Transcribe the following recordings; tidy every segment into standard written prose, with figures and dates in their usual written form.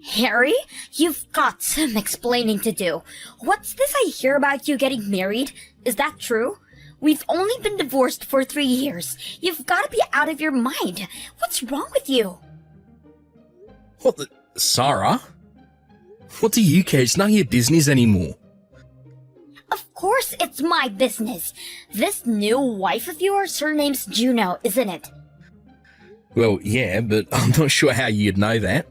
Harry, you've got some explaining to do. What's this I hear about you getting married? Is that true? We've only been divorced for 3 years. You've got to be out of your mind. What's wrong with you? What the... Sarah? What do you care? It's none of your business anymore. Of course it's my business. This new wife of yours, her name's Juno, isn't it? Well, yeah, but I'm not sure how you'd know that.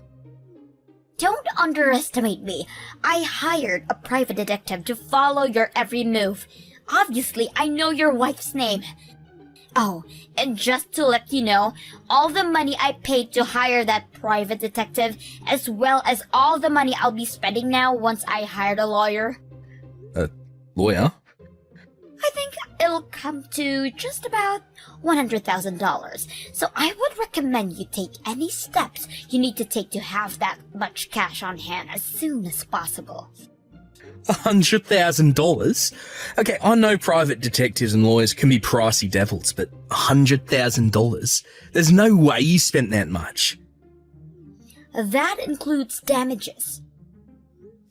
Don't underestimate me. I hired a private detective to follow your every move. Obviously, I know your wife's name. Oh, and just to let you know, all the money I paid to hire that private detective, as well as all the money I'll be spending now once I hired a lawyer. A lawyer? I think it'll come to just about $100,000. So I would recommend you take any steps you need to take to have that much cash on hand as soon as possible. $100,000? Okay, I know private detectives and lawyers can be pricey devils, but $100,000? There's no way you spent that much. That includes damages.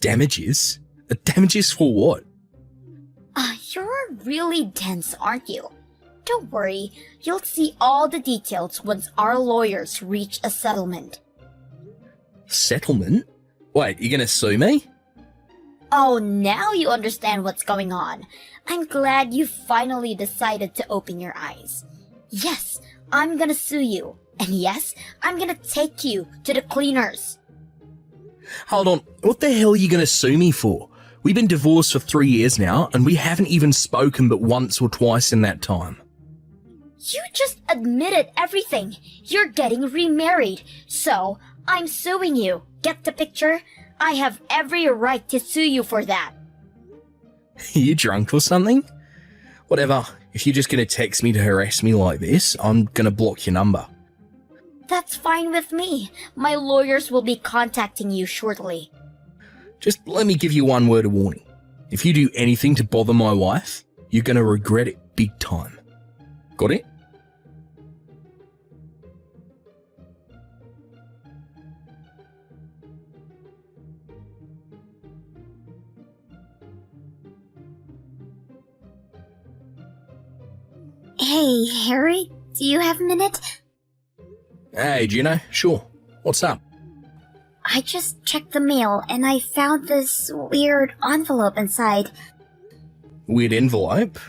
Damages? Damages for what? You're really dense, aren't you? Don't worry, you'll see all the details once our lawyers reach a settlement. Settlement? Wait, you gonna sue me? Oh, now you understand what's going on. I'm glad you finally decided to open your eyes. Yes, I'm gonna sue you. And yes, I'm gonna take you to the cleaners. Hold on, what the hell are you gonna sue me for? We've been divorced for 3 years now, and we haven't even spoken but once or twice in that time. You just admitted everything. You're getting remarried. So, I'm suing you. Get the picture? I have every right to sue you for that. Are you drunk or something? Whatever, if you're just gonna text me to harass me like this, I'm gonna block your number. That's fine with me. My lawyers will be contacting you shortly. Just let me give you one word of warning. If you do anything to bother my wife, you're gonna regret it big time. Got it? Hey, Harry, do you have a minute? Hey, Juno, sure. What's up? I just checked the mail and I found this weird envelope inside. Weird envelope?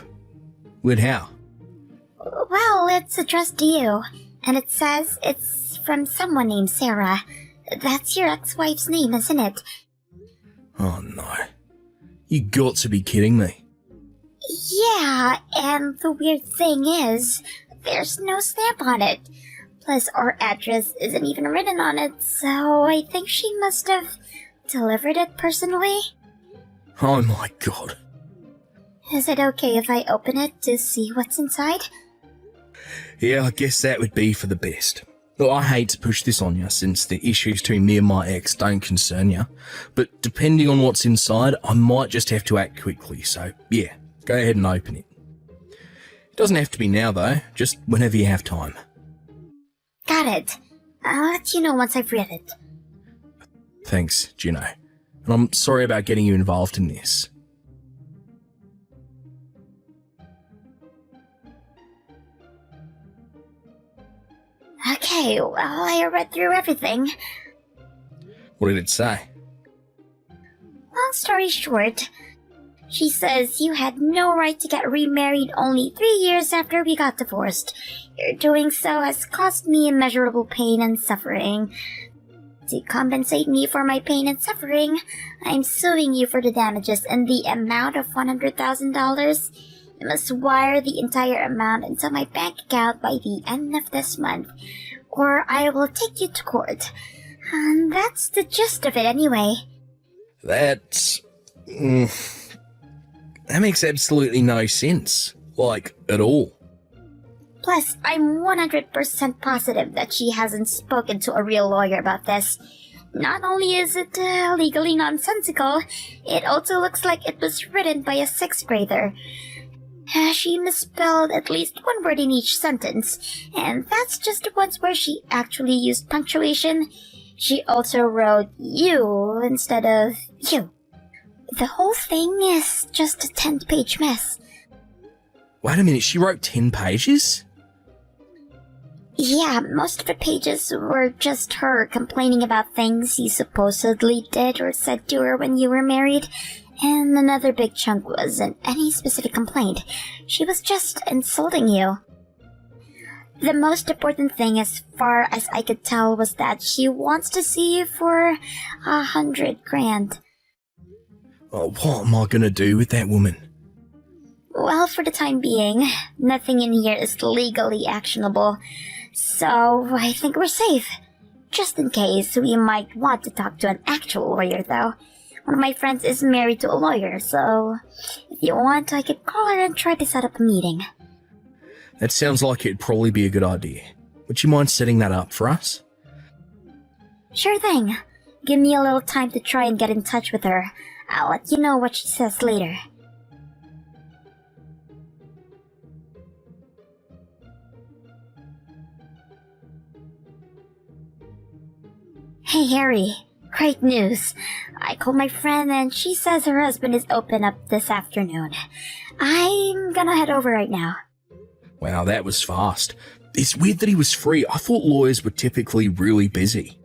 Weird how? Well, it's addressed to you, and it says it's from someone named Sarah. That's your ex-wife's name, isn't it? Oh no. You got to be kidding me. Yeah, and the weird thing is, there's no stamp on it. Plus, our address isn't even written on it, so I think she must have delivered it personally. Oh my god. Is it okay if I open it to see what's inside? Yeah, I guess that would be for the best. Look, I hate to push this on you since the issues between me and my ex don't concern you, but depending on what's inside, I might just have to act quickly, so yeah, go ahead and open it. It doesn't have to be now though, just whenever you have time. Got it. I'll let you know once I've read it. Thanks, Juno. And I'm sorry about getting you involved in this. Okay, well, I read through everything. What did it say? Long story short, she says you had no right to get remarried only 3 years after we got divorced. Your doing so has caused me immeasurable pain and suffering. To compensate me for my pain and suffering, I'm suing you for the damages in the amount of $100,000. You must wire the entire amount into my bank account by the end of this month, or I will take you to court. And that's the gist of it anyway. That makes absolutely no sense. Like, at all. Plus, I'm 100% positive that she hasn't spoken to a real lawyer about this. Not only is it legally nonsensical, it also looks like it was written by a 6th grader. She misspelled at least one word in each sentence, and that's just the ones where she actually used punctuation. She also wrote you instead of you. The whole thing is just a 10-page mess. Wait a minute, she wrote 10 pages? Yeah, most of the pages were just her complaining about things you supposedly did or said to her when you were married, and another big chunk wasn't any specific complaint. She was just insulting you. The most important thing, as far as I could tell, was that she wants to see you for 100 grand. Oh, what am I gonna do with that woman? Well, for the time being, nothing in here is legally actionable, so I think we're safe. Just in case, we might want to talk to an actual lawyer, though. One of my friends is married to a lawyer, so if you want, I could call her and try to set up a meeting. That sounds like it'd probably be a good idea. Would you mind setting that up for us? Sure thing. Give me a little time to try and get in touch with her. I'll let you know what she says later. Hey Harry, great news. I called my friend and she says her husband is open up this afternoon. I'm gonna head over right now. Wow, that was fast. It's weird that he was free. I thought lawyers were typically really busy.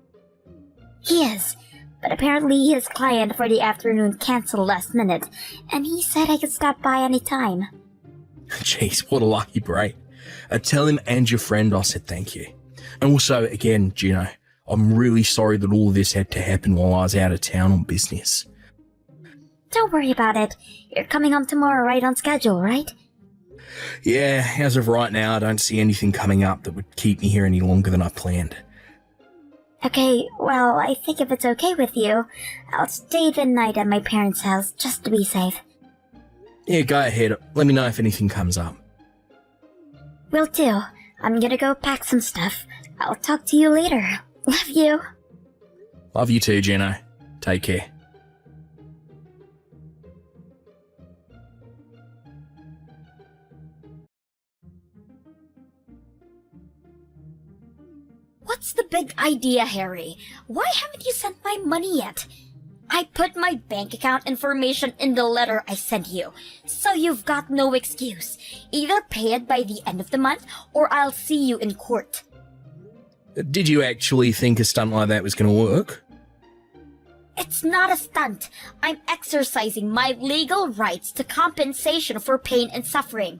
He is, but apparently his client for the afternoon canceled last minute, and he said I could stop by any time. Jeez, what a lucky break. Tell him and your friend I said thank you. And also, again, Gino, I'm really sorry that all of this had to happen while I was out of town on business. Don't worry about it. You're coming home tomorrow right on schedule, right? Yeah, as of right now, I don't see anything coming up that would keep me here any longer than I planned. Okay, well, I think if it's okay with you, I'll stay the night at my parents' house just to be safe. Yeah, go ahead. Let me know if anything comes up. Will do. I'm gonna go pack some stuff. I'll talk to you later. Love you. Love you too, Gino. Take care. What's the big idea, Harry? Why haven't you sent my money yet? I put my bank account information in the letter I sent you, so you've got no excuse. Either pay it by the end of the month, or I'll see you in court. Did you actually think a stunt like that was going to work? It's not a stunt. I'm exercising my legal rights to compensation for pain and suffering.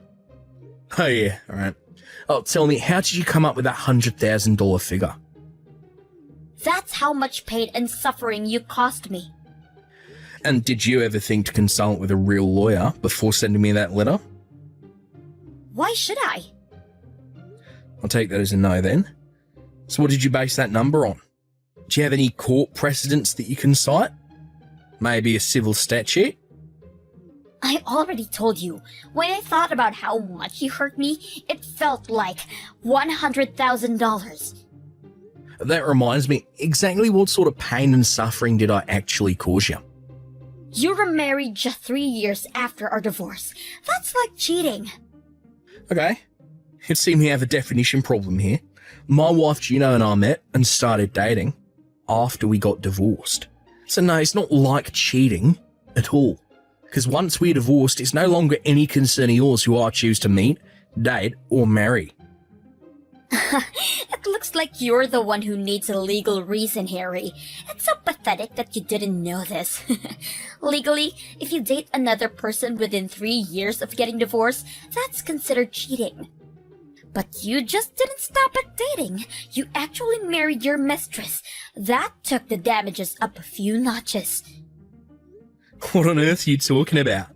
Oh yeah, alright. Oh, tell me, how did you come up with that $100,000 figure? That's how much pain and suffering you caused me. And did you ever think to consult with a real lawyer before sending me that letter? Why should I? I'll take that as a no then. So what did you base that number on? Do you have any court precedents that you can cite? Maybe a civil statute? I already told you. When I thought about how much you hurt me, it felt like $100,000. That reminds me, exactly what sort of pain and suffering did I actually cause you? You were married just 3 years after our divorce. That's like cheating. Okay. It seems we have a definition problem here. My wife Gino and I met and started dating after we got divorced. So no, it's not like cheating at all. Because once we're divorced, it's no longer any concern of yours who I choose to meet, date, or marry. It looks like you're the one who needs a legal reason, Harry. It's so pathetic that you didn't know this. Legally, if you date another person within 3 years of getting divorced, that's considered cheating. But you just didn't stop at dating. You actually married your mistress. That took the damages up a few notches. What on earth are you talking about?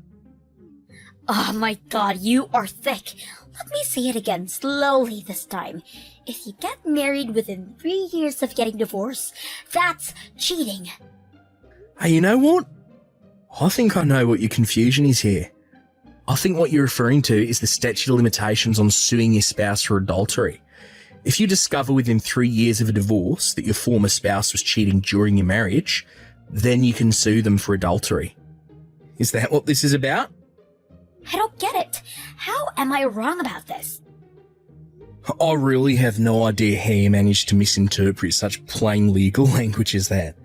Oh my god, you are thick. Let me say it again, slowly this time. If you get married within 3 years of getting divorced, that's cheating. Hey, you know what? I think I know what your confusion is here. I think what you're referring to is the statute of limitations on suing your spouse for adultery. If you discover within 3 years of a divorce that your former spouse was cheating during your marriage, then you can sue them for adultery. Is that what this is about? I don't get it. How am I wrong about this? I really have no idea how you managed to misinterpret such plain legal language as that.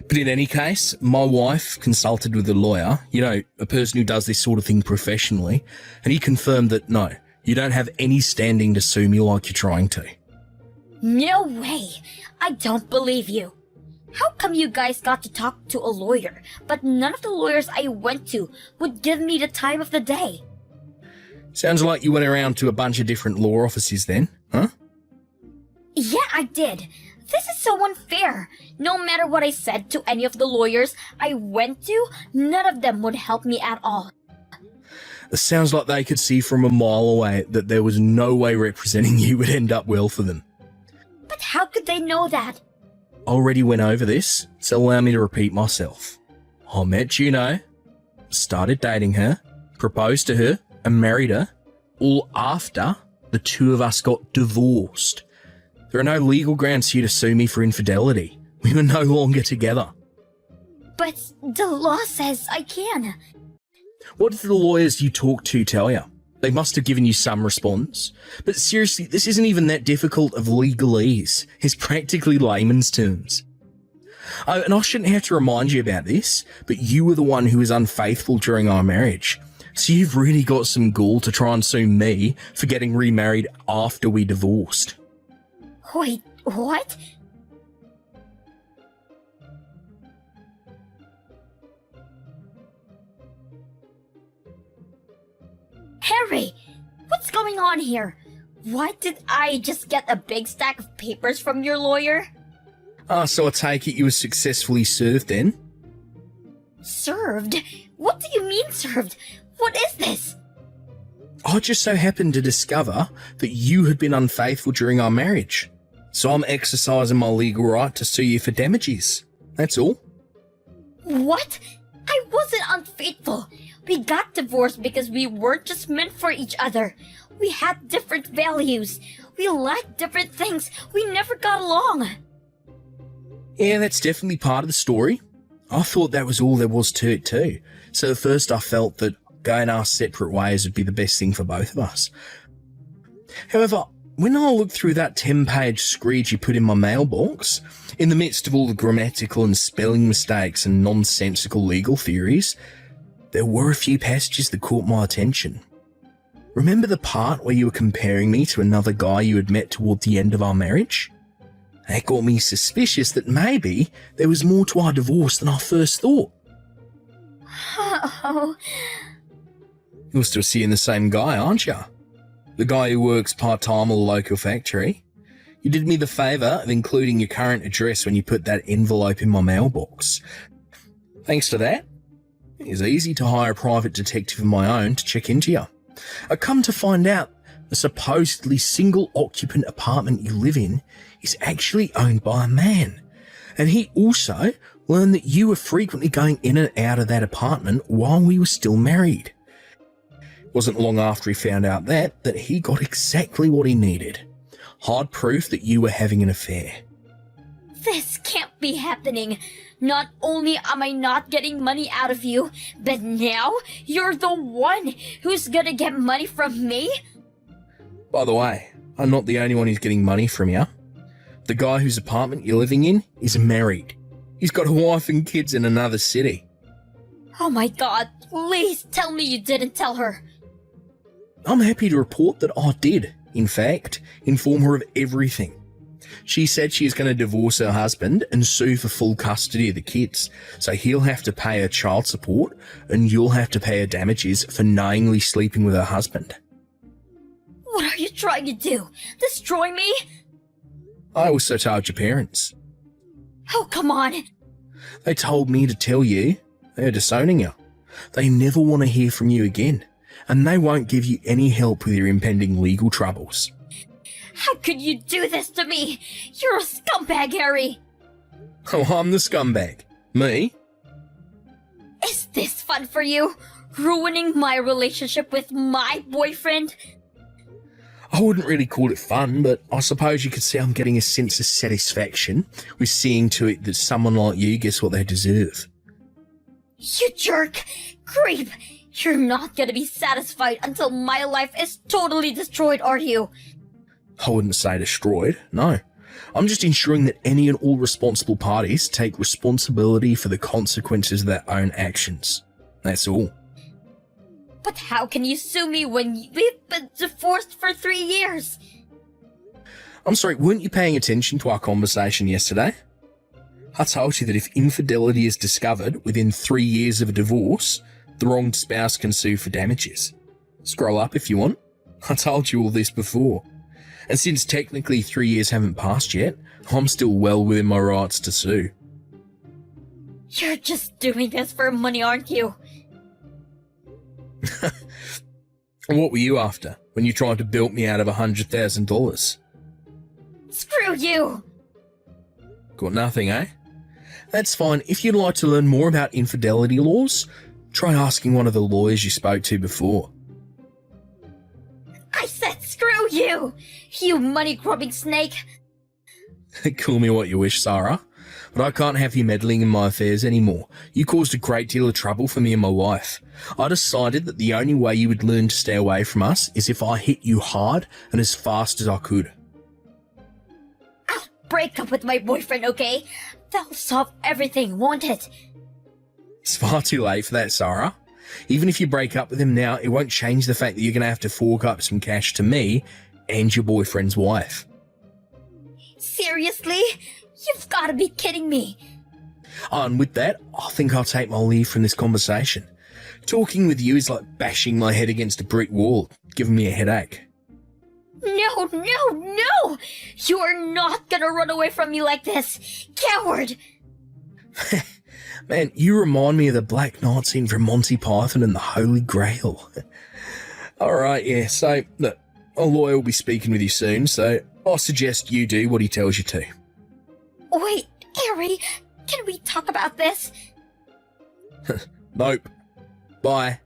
But in any case, my wife consulted with a lawyer, a person who does this sort of thing professionally, and he confirmed that no, you don't have any standing to sue me like you're trying to. No way! I don't believe you. How come you guys got to talk to a lawyer, but none of the lawyers I went to would give me the time of the day? Sounds like you went around to a bunch of different law offices then, huh? Yeah, I did. This is so unfair. No matter what I said to any of the lawyers I went to, none of them would help me at all. It sounds like they could see from a mile away that there was no way representing you would end up well for them. But how could they know that? I already went over this, so allow me to repeat myself. I met Juno, started dating her, proposed to her, and married her, all after the two of us got divorced. There are no legal grounds for you to sue me for infidelity. We were no longer together. But the law says I can. What did the lawyers you talked to tell you? They must have given you some response. But seriously, this isn't even that difficult of legalese. It's practically layman's terms. Oh, and I shouldn't have to remind you about this, but you were the one who was unfaithful during our marriage. So you've really got some gall to try and sue me for getting remarried after we divorced. Wait, what? Harry, what's going on here? Why did I just get a big stack of papers from your lawyer? So I take it you were successfully served then? Served? What do you mean served? What is this? I just so happened to discover that you had been unfaithful during our marriage. So I'm exercising my legal right to sue you for damages. That's all. What? I wasn't unfaithful. We got divorced because we weren't just meant for each other. We had different values. We liked different things. We never got along. Yeah, that's definitely part of the story. I thought that was all there was to it too. So at first I felt that going our separate ways would be the best thing for both of us. However, when I looked through that 10-page screed you put in my mailbox, in the midst of all the grammatical and spelling mistakes and nonsensical legal theories, there were a few passages that caught my attention. Remember the part where you were comparing me to another guy you had met toward the end of our marriage? That got me suspicious that maybe there was more to our divorce than I first thought. Oh. You're still seeing the same guy, aren't you? The guy who works part-time at a local factory. You did me the favour of including your current address when you put that envelope in my mailbox. Thanks to that, it was easy to hire a private detective of my own to check into you. I come to find out the supposedly single-occupant apartment you live in is actually owned by a man. And he also learned that you were frequently going in and out of that apartment while we were still married. It wasn't long after he found out that he got exactly what he needed. Hard proof that you were having an affair. This can't be happening. Not only am I not getting money out of you, but now you're the one who's gonna get money from me? By the way, I'm not the only one who's getting money from you. The guy whose apartment you're living in is married. He's got a wife and kids in another city. Oh my god, please tell me you didn't tell her. I'm happy to report that I did, in fact, inform her of everything. She said she is going to divorce her husband and sue for full custody of the kids, so he'll have to pay her child support and you'll have to pay her damages for knowingly sleeping with her husband. What are you trying to do? Destroy me? I also told your parents. Oh, come on. They told me to tell you they're disowning you. They never want to hear from you again, and they won't give you any help with your impending legal troubles. How could you do this to me? You're a scumbag, Harry. Oh, I'm the scumbag. Me? Is this fun for you? Ruining my relationship with my boyfriend? I wouldn't really call it fun, but I suppose you could say I'm getting a sense of satisfaction with seeing to it that someone like you gets what they deserve. You jerk! Creep! You're not gonna be satisfied until my life is totally destroyed, are you? I wouldn't say destroyed, no. I'm just ensuring that any and all responsible parties take responsibility for the consequences of their own actions. That's all. But how can you sue me when we've been divorced for 3 years? I'm sorry, weren't you paying attention to our conversation yesterday? I told you that if infidelity is discovered within 3 years of a divorce, the wronged spouse can sue for damages. Scroll up if you want. I told you all this before. And since technically 3 years haven't passed yet, I'm still well within my rights to sue. You're just doing this for money, aren't you? What were you after when you tried to bilk me out of $100,000? Screw you! Got nothing, eh? That's fine. If you'd like to learn more about infidelity laws, try asking one of the lawyers you spoke to before. I said screw you! You money-grubbing snake! Call me what you wish, Sarah, but I can't have you meddling in my affairs anymore. You caused a great deal of trouble for me and my wife. I decided that the only way you would learn to stay away from us is if I hit you hard and as fast as I could. I'll break up with my boyfriend, okay? That'll solve everything, won't it? It's far too late for that, Sarah. Even if you break up with him now, it won't change the fact that you're going to have to fork up some cash to me and your boyfriend's wife. Seriously? You've got to be kidding me. And with that, I think I'll take my leave from this conversation. Talking with you is like bashing my head against a brick wall, giving me a headache. No, no, no! You are not gonna run away from me like this! Coward! Man, you remind me of the Black Knight scene from Monty Python and the Holy Grail. Alright, yeah, so, look, a lawyer will be speaking with you soon, so I suggest you do what he tells you to. Wait, Harry, can we talk about this? Nope. Bye.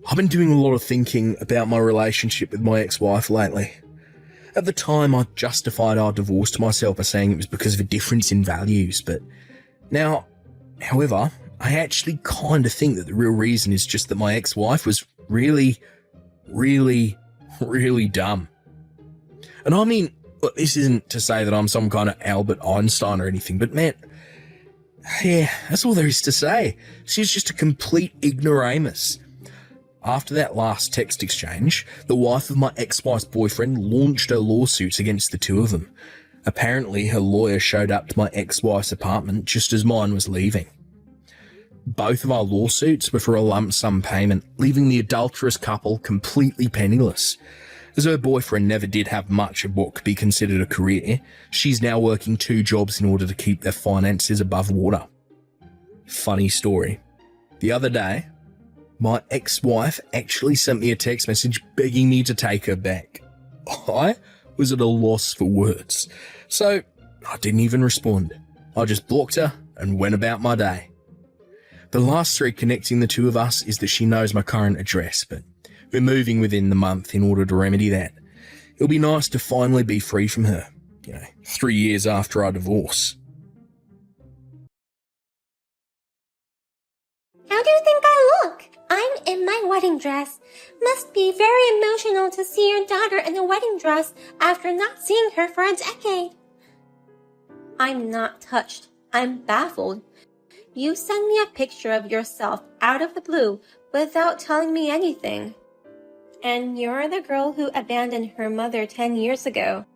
I've been doing a lot of thinking about my relationship with my ex-wife lately. At the time, I justified our divorce to myself by saying it was because of a difference in values, but now, however, I actually kind of think that the real reason is just that my ex-wife was really, really, really dumb. And I mean, look, this isn't to say that I'm some kind of Albert Einstein or anything, but man, yeah, that's all there is to say. She's just a complete ignoramus. After that last text exchange, the wife of my ex-wife's boyfriend launched her lawsuits against the two of them. Apparently, her lawyer showed up to my ex-wife's apartment just as mine was leaving. Both of our lawsuits were for a lump sum payment, leaving the adulterous couple completely penniless. As her boyfriend never did have much of what could be considered a career, she's now working 2 jobs in order to keep their finances above water. Funny story. The other day, my ex-wife actually sent me a text message begging me to take her back. I was at a loss for words, so I didn't even respond. I just blocked her and went about my day. The last thread connecting the two of us is that she knows my current address, but we're moving within the month in order to remedy that. It'll be nice to finally be free from her, 3 years after our divorce. How do you think I look? I'm in my wedding dress. Must be very emotional to see your daughter in a wedding dress after not seeing her for a decade. I'm not touched. I'm baffled. You send me a picture of yourself out of the blue without telling me anything. And you're the girl who abandoned her mother 10 years ago.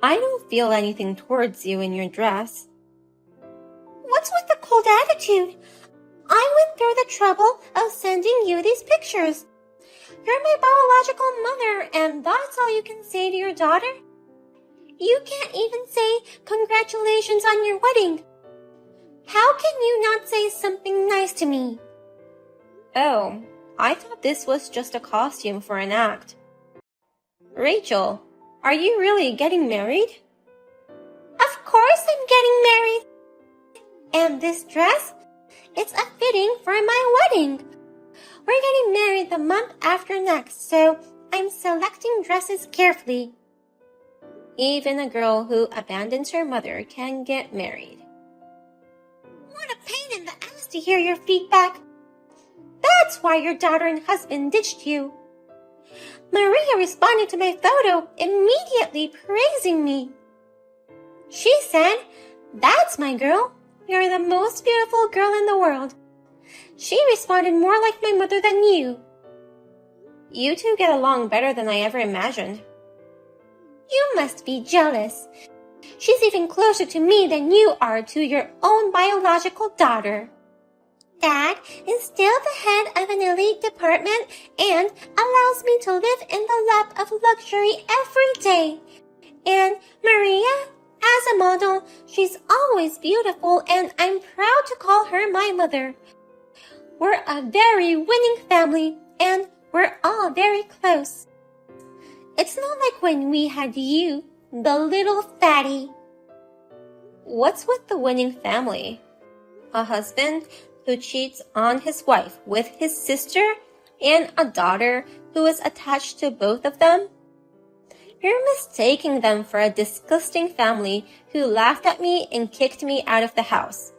I don't feel anything towards you in your dress. What's with the cold attitude? I went through the trouble of sending you these pictures. You're my biological mother, and that's all you can say to your daughter? You can't even say congratulations on your wedding. How can you not say something nice to me? Oh, I thought this was just a costume for an act. Rachel, are you really getting married? Of course I'm getting married. And this dress? It's a fitting for my wedding. We're getting married the month after next, so I'm selecting dresses carefully. Even a girl who abandons her mother can get married. What a pain in the ass to hear your feedback. That's why your daughter and husband ditched you. Maria responded to my photo, immediately praising me. She said, "That's my girl. You're the most beautiful girl in the world." She responded more like my mother than you. You two get along better than I ever imagined. You must be jealous. She's even closer to me than you are to your own biological daughter. Dad is still the head of an elite department and allows me to live in the lap of luxury every day. And Maria, as a model, she's always beautiful and I'm proud to call her my mother. We're a very winning family and we're all very close. It's not like when we had you, the little fatty. What's with the winning family? A husband who cheats on his wife with his sister and a daughter who is attached to both of them? You're mistaking them for a disgusting family who laughed at me and kicked me out of the house.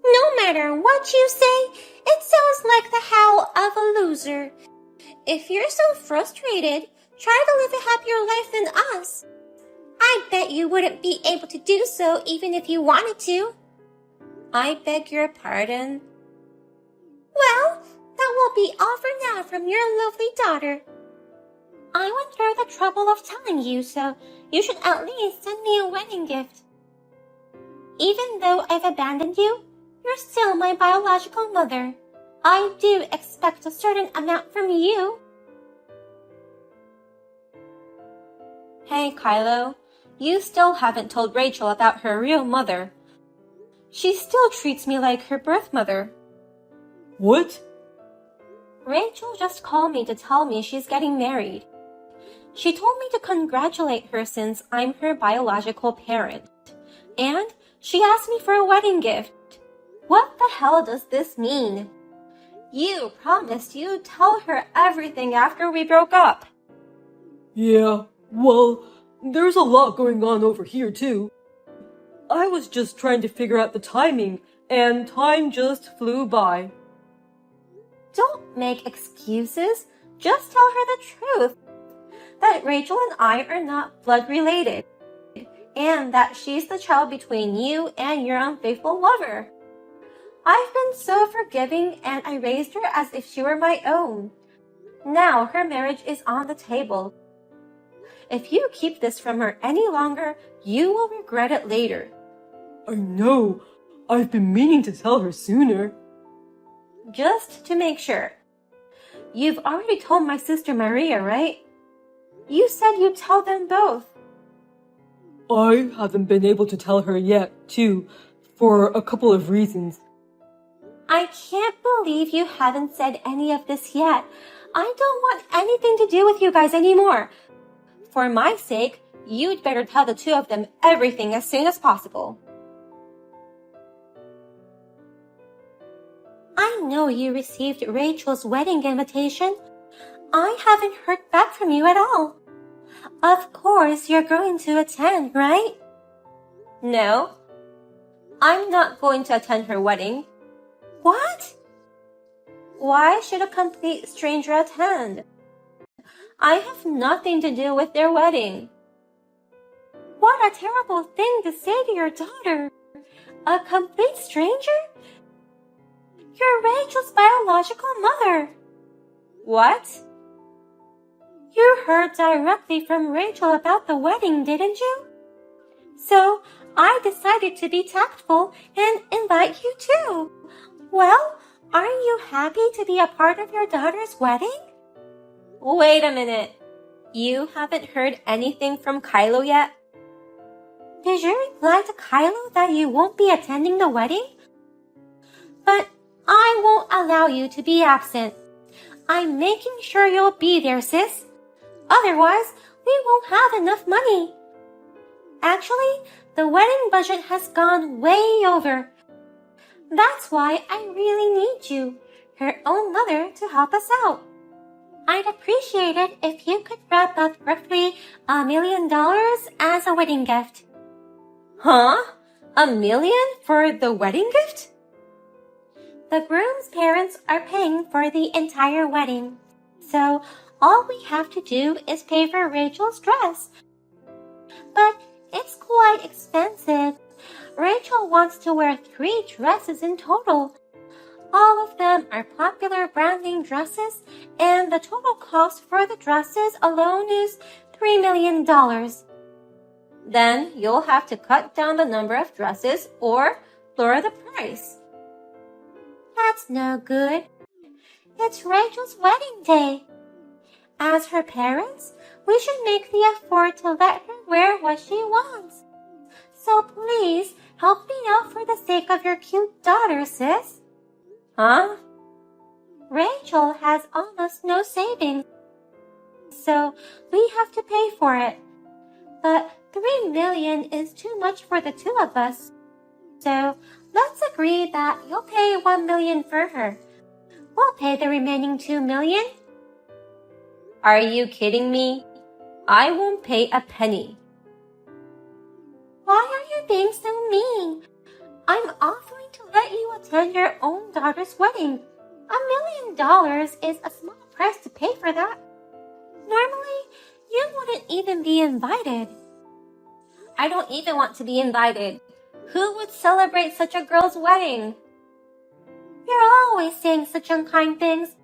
No matter what you say, it sounds like the howl of a loser. If you're so frustrated, try to live a happier life than us. I bet you wouldn't be able to do so even if you wanted to. I beg your pardon? Well, that will be all for now from your lovely daughter. I went through the trouble of telling you, so you should at least send me a wedding gift. Even though I've abandoned you, you're still my biological mother. I do expect a certain amount from you. Hey, Kylo, you still haven't told Rachel about her real mother. She still treats me like her birth mother. What? Rachel just called me to tell me she's getting married. She told me to congratulate her since I'm her biological parent. And she asked me for a wedding gift. What the hell does this mean? You promised you'd tell her everything after we broke up. Yeah, well, there's a lot going on over here too. I was just trying to figure out the timing, and time just flew by. Don't make excuses. Just tell her the truth. That Rachel and I are not blood related. And that she's the child between you and your unfaithful lover. I've been so forgiving and I raised her as if she were my own. Now her marriage is on the table. If you keep this from her any longer, you will regret it later. I know. I've been meaning to tell her sooner. Just to make sure. You've already told my sister Maria, right? You said you'd tell them both. I haven't been able to tell her yet, too, for a couple of reasons. I can't believe you haven't said any of this yet. I don't want anything to do with you guys anymore. For my sake, you'd better tell the two of them everything as soon as possible. I know you received Rachel's wedding invitation. I haven't heard back from you at all. Of course you're going to attend, right? No. I'm not going to attend her wedding. What? Why should a complete stranger attend? I have nothing to do with their wedding. What a terrible thing to say to your daughter. A complete stranger? You're Rachel's biological mother. What? You heard directly from Rachel about the wedding, didn't you? So I decided to be tactful and invite you too. Well, aren't you happy to be a part of your daughter's wedding? Wait a minute. You haven't heard anything from Kylo yet? Did you reply to Kylo that you won't be attending the wedding? But I won't allow you to be absent. I'm making sure you'll be there, sis. Otherwise, we won't have enough money. Actually, the wedding budget has gone way over. That's why I really need you, her own mother, to help us out. I'd appreciate it if you could wrap up roughly $1 million as a wedding gift. Huh? $1 million for the wedding gift? The groom's parents are paying for the entire wedding, so all we have to do is pay for Rachel's dress. But it's quite expensive. Rachel wants to wear 3 dresses in total. All of them are popular brand name dresses, and the total cost for the dresses alone is $3 million. Then you'll have to cut down the number of dresses or lower the price. That's no good. It's Rachel's wedding day. As her parents, we should make the effort to let her wear what she wants. So please help me out for the sake of your cute daughter, sis. Huh? Rachel has almost no savings, so we have to pay for it. But $3 million is too much for the 2 of us. So let's agree that you'll pay $1 million for her. We'll pay the remaining $2 million. Are you kidding me? I won't pay a penny. Why are you being so mean? I'm offering to let you attend your own daughter's wedding. $1 million is a small price to pay for that. Normally, you wouldn't even be invited. I don't even want to be invited. Who would celebrate such a girl's wedding? You're always saying such unkind things.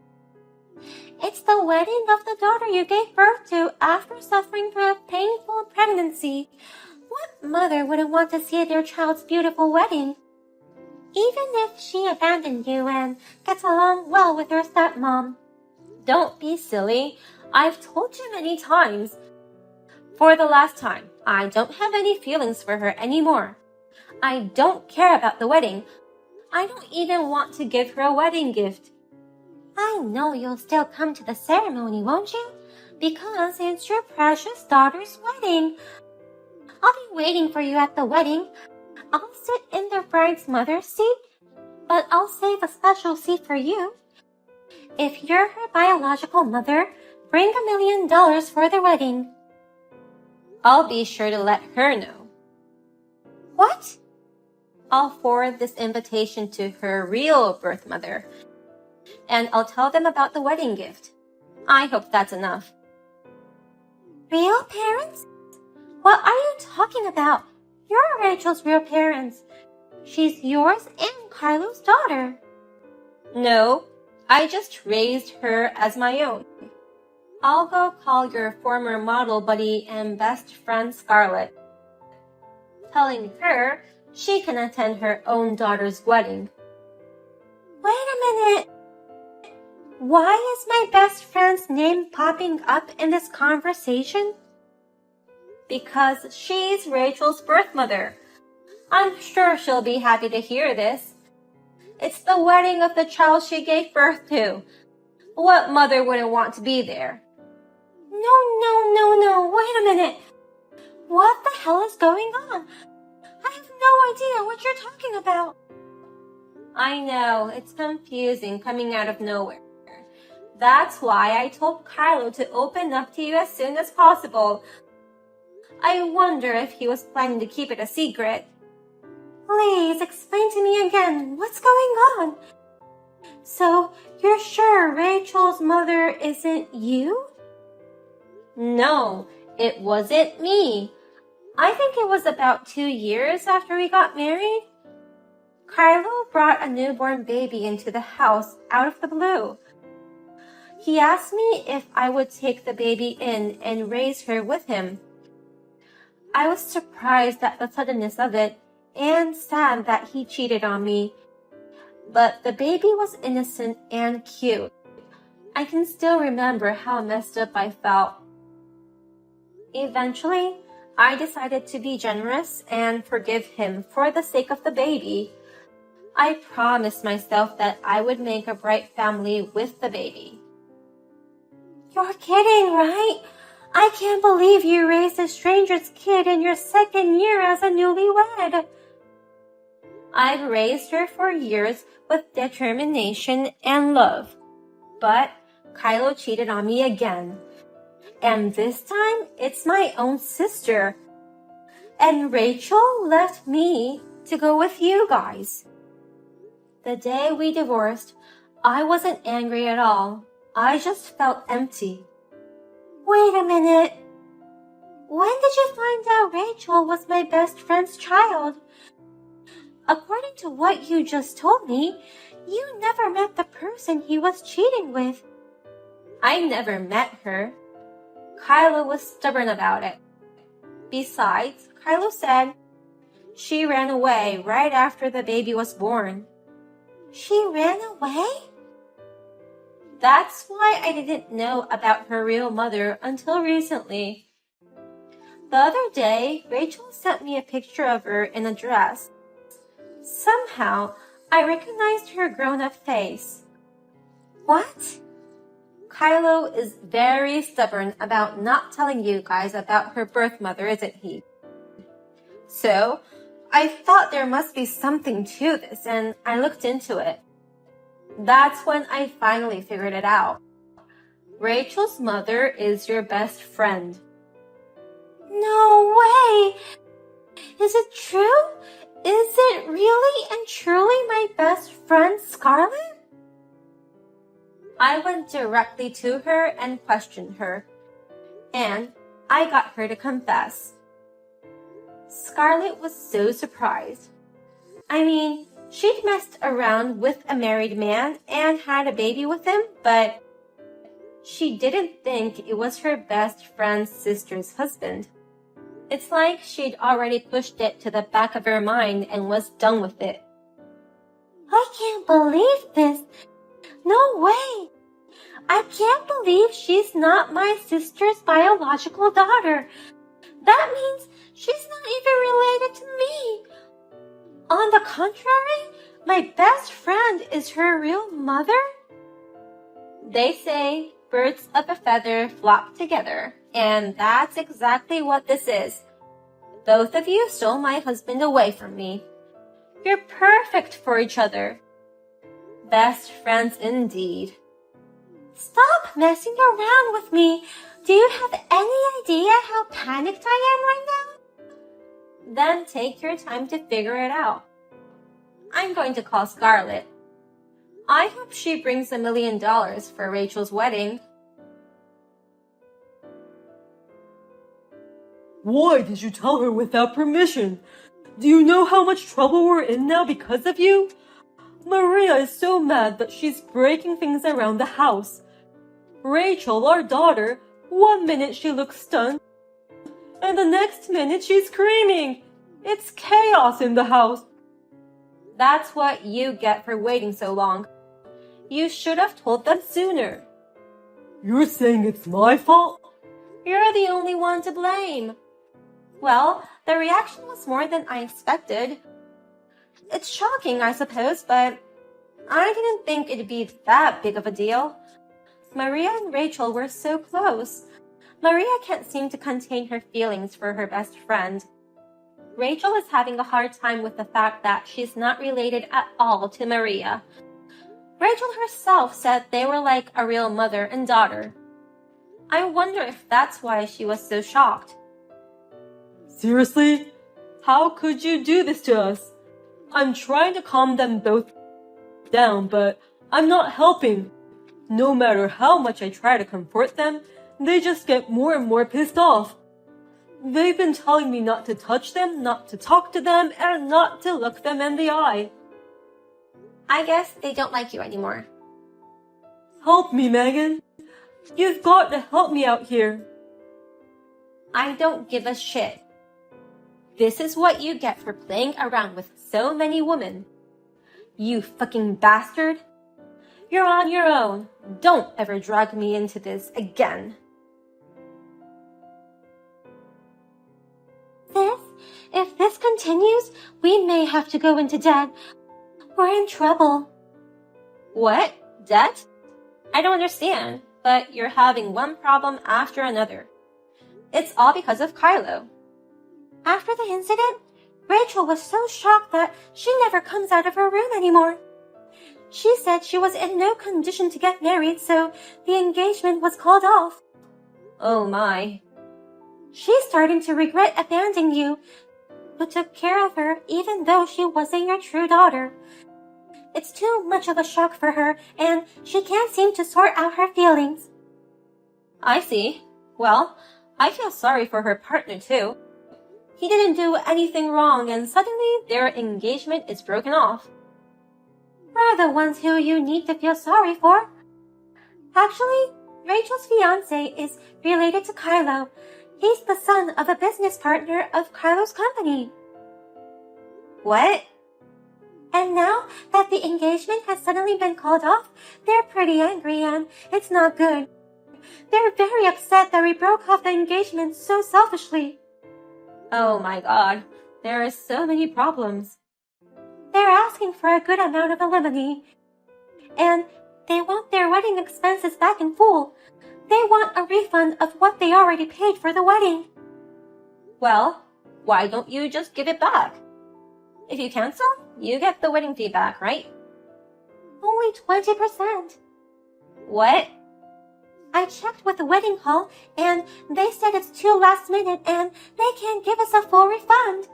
It's the wedding of the daughter you gave birth to after suffering through a painful pregnancy. What mother wouldn't want to see their child's beautiful wedding? Even if she abandoned you and gets along well with her stepmom. Don't be silly. I've told you many times. For the last time, I don't have any feelings for her anymore. I don't care about the wedding. I don't even want to give her a wedding gift. I know you'll still come to the ceremony, won't you? Because it's your precious daughter's wedding. I'll be waiting for you at the wedding. I'll sit in the bride's mother's seat, but I'll save a special seat for you. If you're her biological mother, bring $1 million for the wedding. I'll be sure to let her know. What? I'll forward this invitation to her real birth mother, and I'll tell them about the wedding gift. I hope that's enough. Real parents? What are you talking about? You're Rachel's real parents. She's yours and Carlo's daughter. No, I just raised her as my own. I'll go call your former model buddy and best friend Scarlett, telling her she can attend her own daughter's wedding. Wait a minute. Why is my best friend's name popping up in this conversation? Because she's Rachel's birth mother. I'm sure she'll be happy to hear this. It's the wedding of the child she gave birth to. What mother wouldn't want to be there? No, wait a minute. What the hell is going on? I have no idea what you're talking about. I know, it's confusing coming out of nowhere. That's why I told Carlo to open up to you as soon as possible. I wonder if he was planning to keep it a secret. Please explain to me again what's going on. So, you're sure Rachel's mother isn't you? No, it wasn't me. I think it was about 2 years after we got married. Carlo brought a newborn baby into the house out of the blue. He asked me if I would take the baby in and raise her with him. I was surprised at the suddenness of it and sad that he cheated on me. But the baby was innocent and cute. I can still remember how messed up I felt. Eventually, I decided to be generous and forgive him for the sake of the baby. I promised myself that I would make a bright family with the baby. You're kidding, right? I can't believe you raised a stranger's kid in your 2nd year as a newlywed. I've raised her for years with determination and love. But Kylo cheated on me again. And this time, it's my own sister. And Rachel left me to go with you guys. The day we divorced, I wasn't angry at all. I just felt empty. Wait a minute. When did you find out Rachel was my best friend's child? According to what you just told me, you never met the person he was cheating with. I never met her. Kylo was stubborn about it. Besides, Kylo said she ran away right after the baby was born. She ran away? That's why I didn't know about her real mother until recently. The other day, Rachel sent me a picture of her in a dress. Somehow, I recognized her grown-up face. What? Kylo is very stubborn about not telling you guys about her birth mother, isn't he? So, I thought there must be something to this, and I looked into it. That's when I finally figured it out. Rachel's mother is your best friend. No way! Is it true? Is it really and truly my best friend, Scarlett? I went directly to her and questioned her, and I got her to confess. Scarlett was so surprised. I mean, she'd messed around with a married man and had a baby with him, but she didn't think it was her best friend's sister's husband. It's like she'd already pushed it to the back of her mind and was done with it. I can't believe this. No way. I can't believe she's not my sister's biological daughter. That means she's not even related to me. On the contrary, my best friend is her real mother. They say birds of a feather flock together, and that's exactly what this is. Both of you stole my husband away from me. You're perfect for each other. Best friends indeed. Stop messing around with me. Do you have any idea how panicked I am right now? Then take your time to figure it out. I'm going to call Scarlett. I hope she brings $1 million for Rachel's wedding. Why did you tell her without permission? Do you know how much trouble we're in now because of you? Maria is so mad that she's breaking things around the house. Rachel, our daughter, one minute she looks stunned, and the next minute she's screaming. It's chaos in the house. That's what you get for waiting so long. You should have told them sooner. You're saying it's my fault? You're the only one to blame. Well, the reaction was more than I expected. It's shocking, I suppose, but I didn't think it'd be that big of a deal. Maria and Rachel were so close. Maria can't seem to contain her feelings for her best friend. Rachel is having a hard time with the fact that she's not related at all to Maria. Rachel herself said they were like a real mother and daughter. I wonder if that's why she was so shocked. Seriously? How could you do this to us? I'm trying to calm them both down, but I'm not helping. No matter how much I try to comfort them, they just get more and more pissed off. They've been telling me not to touch them, not to talk to them, and not to look them in the eye. I guess they don't like you anymore. Help me, Megan. You've got to help me out here. I don't give a shit. This is what you get for playing around with so many women. You fucking bastard. You're on your own. Don't ever drag me into this again. If this continues, we may have to go into debt. We're in trouble. What? Debt? I don't understand, but you're having one problem after another. It's all because of Kylo. After the incident, Rachel was so shocked that she never comes out of her room anymore. She said she was in no condition to get married, so the engagement was called off. Oh my. She's starting to regret abandoning you, but took care of her even though she wasn't your true daughter. It's too much of a shock for her, and she can't seem to sort out her feelings. I see. Well, I feel sorry for her partner too. He didn't do anything wrong and suddenly their engagement is broken off. We're the ones who you need to feel sorry for. Actually, Rachel's fiancé is related to Kylo. He's the son of a business partner of Kylo's company. What? And now that the engagement has suddenly been called off, they're pretty angry and it's not good. They're very upset that we broke off the engagement so selfishly. Oh my god, there are so many problems. They're asking for a good amount of alimony. And they want their wedding expenses back in full. They want a refund of what they already paid for the wedding. Well, why don't you just give it back? If you cancel, you get the wedding fee back, right? Only 20%. What? I checked with the wedding hall and they said it's too last minute and they can't give us a full refund.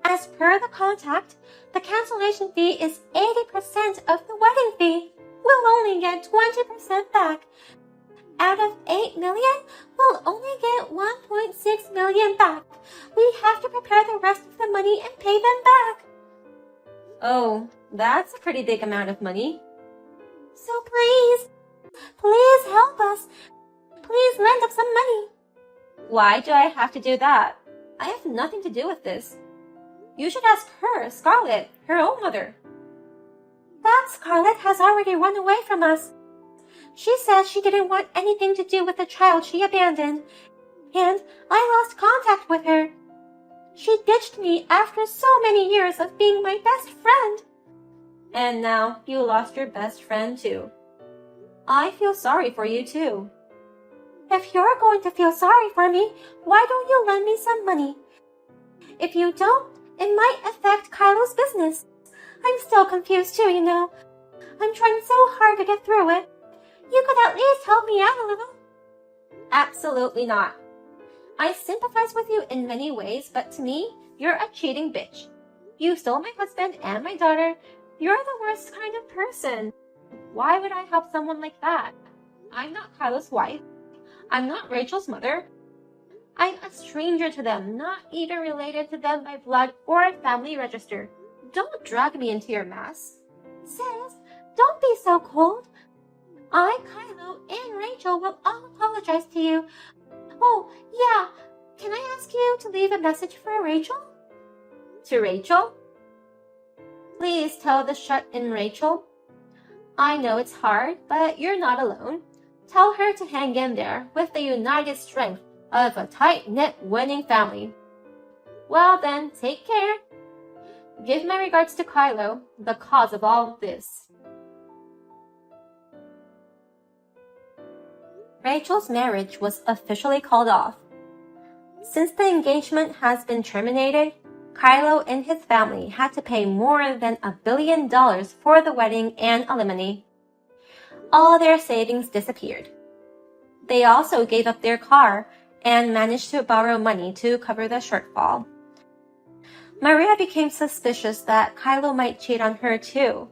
As per the contract, the cancellation fee is 80% of the wedding fee. We'll only get 20% back. Out of 8 million, we'll only get 1.6 million back. We have to prepare the rest of the money and pay them back. Oh, that's a pretty big amount of money. So please help us. Please lend us some money. Why do I have to do that? I have nothing to do with this. You should ask her, Scarlett, her own mother. That Scarlett has already run away from us. She says she didn't want anything to do with the child she abandoned, and I lost contact with her. She ditched me after so many years of being my best friend. And now you lost your best friend too. I feel sorry for you too. If you're going to feel sorry for me, why don't you lend me some money? If you don't, it might affect Kylo's business. I'm still confused too, you know. I'm trying so hard to get through it. You could at least help me out a little. Absolutely not. I sympathize with you in many ways, but to me, you're a cheating bitch. You stole my husband and my daughter. You're the worst kind of person. Why would I help someone like that? I'm not Kylo's wife. I'm not Rachel's mother. I'm a stranger to them, not even related to them by blood or family register. Don't drag me into your mess. Sis, don't be so cold. I, Kylo, and Rachel will all apologize to you. Oh, yeah. Can I ask you to leave a message for Rachel? To Rachel? Please tell the shut-in Rachel. I know it's hard, but you're not alone. Tell her to hang in there with the united strength of a tight-knit winning family. Well then, take care. Give my regards to Kylo, the cause of all this. Rachel's marriage was officially called off. Since the engagement has been terminated, Kylo and his family had to pay more than $1 billion for the wedding and alimony. All their savings disappeared. They also gave up their car and managed to borrow money to cover the shortfall. Maria became suspicious that Kylo might cheat on her too.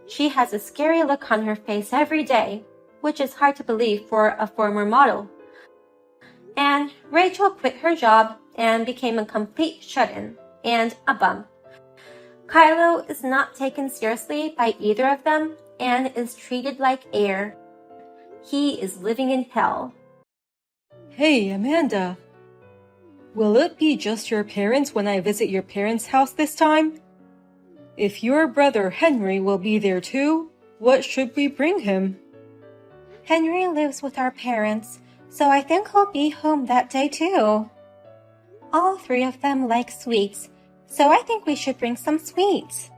She has a scary look on her face every day, which is hard to believe for a former model. And Rachel quit her job and became a complete shut-in and a bum. Kylo is not taken seriously by either of them and is treated like air. He is living in hell. Hey, Amanda. Will it be just your parents when I visit your parents' house this time? If your brother Henry will be there too, what should we bring him? Henry lives with our parents, so I think he'll be home that day too. All three of them like sweets, so I think we should bring some sweets.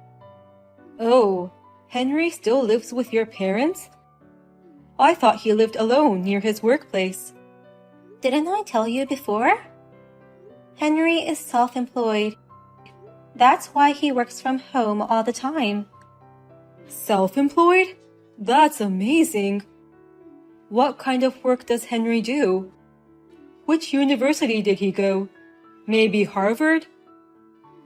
Oh, Henry still lives with your parents? I thought he lived alone near his workplace. Didn't I tell you before? Henry is self-employed. That's why he works from home all the time. Self-employed? That's amazing. What kind of work does Henry do? Which university did he go? Maybe Harvard?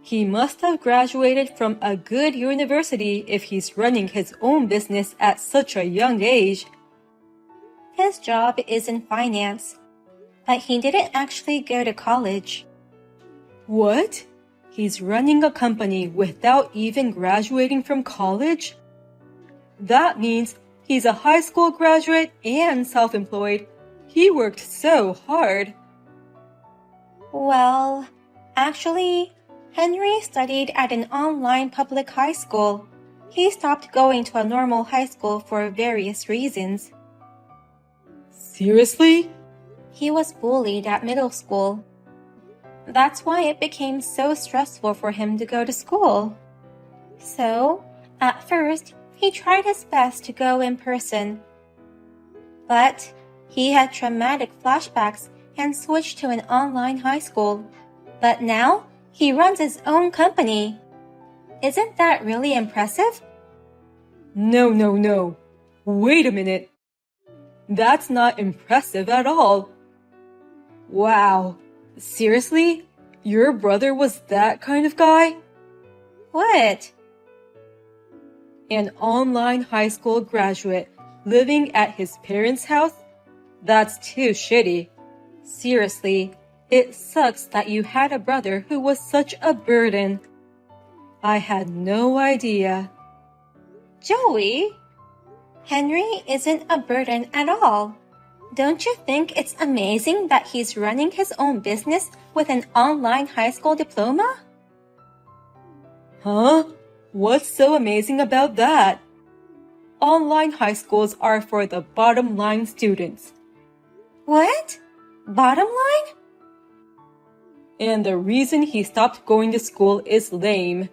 He must have graduated from a good university if he's running his own business at such a young age. His job is in finance, but he didn't actually go to college. What? He's running a company without even graduating from college? That means he's a high school graduate and self-employed. He worked so hard. Well, actually, Henry studied at an online public high school. He stopped going to a normal high school for various reasons. Seriously? He was bullied at middle school. That's why it became so stressful for him to go to school. So, at first, he tried his best to go in person. But he had traumatic flashbacks and switched to an online high school. But now, he runs his own company. Isn't that really impressive? No. Wait a minute. That's not impressive at all. Wow. Seriously? Your brother was that kind of guy? What? An online high school graduate living at his parents' house? That's too shitty. Seriously, it sucks that you had a brother who was such a burden. I had no idea. Joey? Henry isn't a burden at all. Don't you think it's amazing that he's running his own business with an online high school diploma? Huh? What's so amazing about that? Online high schools are for the bottom line students. What? Bottom line? And the reason he stopped going to school is lame.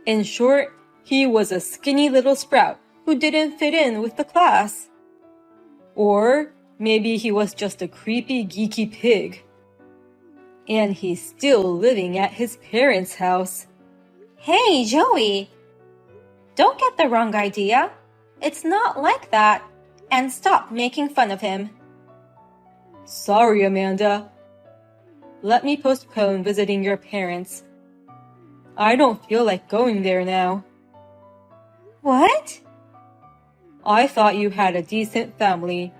In short, he was a skinny little sprout who didn't fit in with the class. Or maybe he was just a creepy, geeky pig. And he's still living at his parents' house. Hey, Joey! Don't get the wrong idea. It's not like that. And stop making fun of him. Sorry, Amanda. Let me postpone visiting your parents. I don't feel like going there now. What? I thought you had a decent family.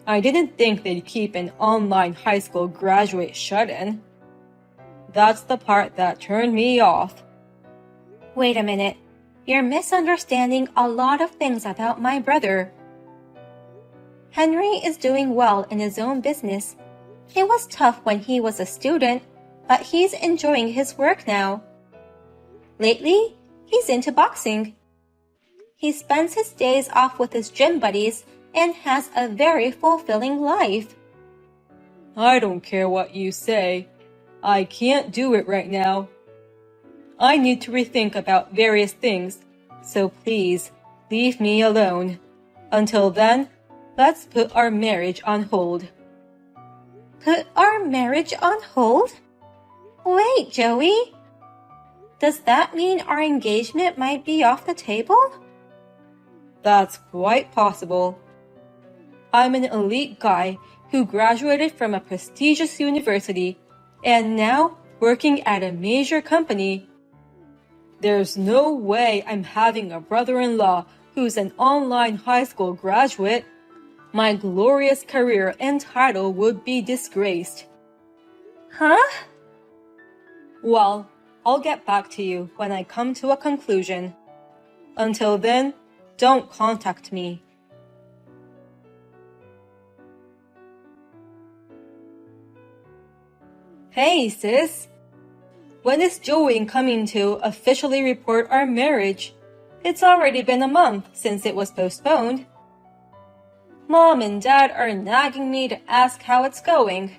I didn't think they'd keep an online high school graduate shut in. That's the part that turned me off. Wait a minute. You're misunderstanding a lot of things about my brother. Henry is doing well in his own business. It was tough when he was a student, but he's enjoying his work now. Lately, he's into boxing. He spends his days off with his gym buddies and has a very fulfilling life. I don't care what you say. I can't do it right now. I need to rethink about various things, so please leave me alone. Until then, let's put our marriage on hold. Put our marriage on hold? Wait, Joey. Does that mean our engagement might be off the table? That's quite possible. I'm an elite guy who graduated from a prestigious university and now working at a major company. There's no way I'm having a brother-in-law who's an online high school graduate. My glorious career and title would be disgraced. Huh? Well, I'll get back to you when I come to a conclusion. Until then, don't contact me. Hey, sis. When is Joey coming to officially report our marriage? It's already been a month since it was postponed. Mom and Dad are nagging me to ask how it's going.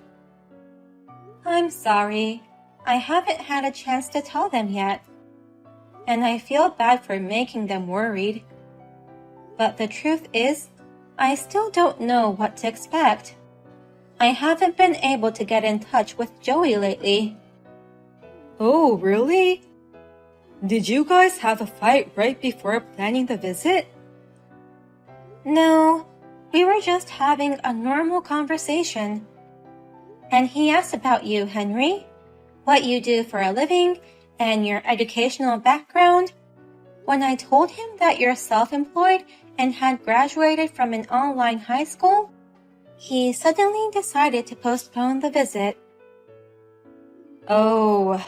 I'm sorry. I haven't had a chance to tell them yet. And I feel bad for making them worried. But the truth is, I still don't know what to expect. I haven't been able to get in touch with Joey lately. Oh, really? Did you guys have a fight right before planning the visit? No, we were just having a normal conversation. And he asked about you, Henry, what you do for a living, and your educational background. When I told him that you're self-employed and had graduated from an online high school, he suddenly decided to postpone the visit. Oh,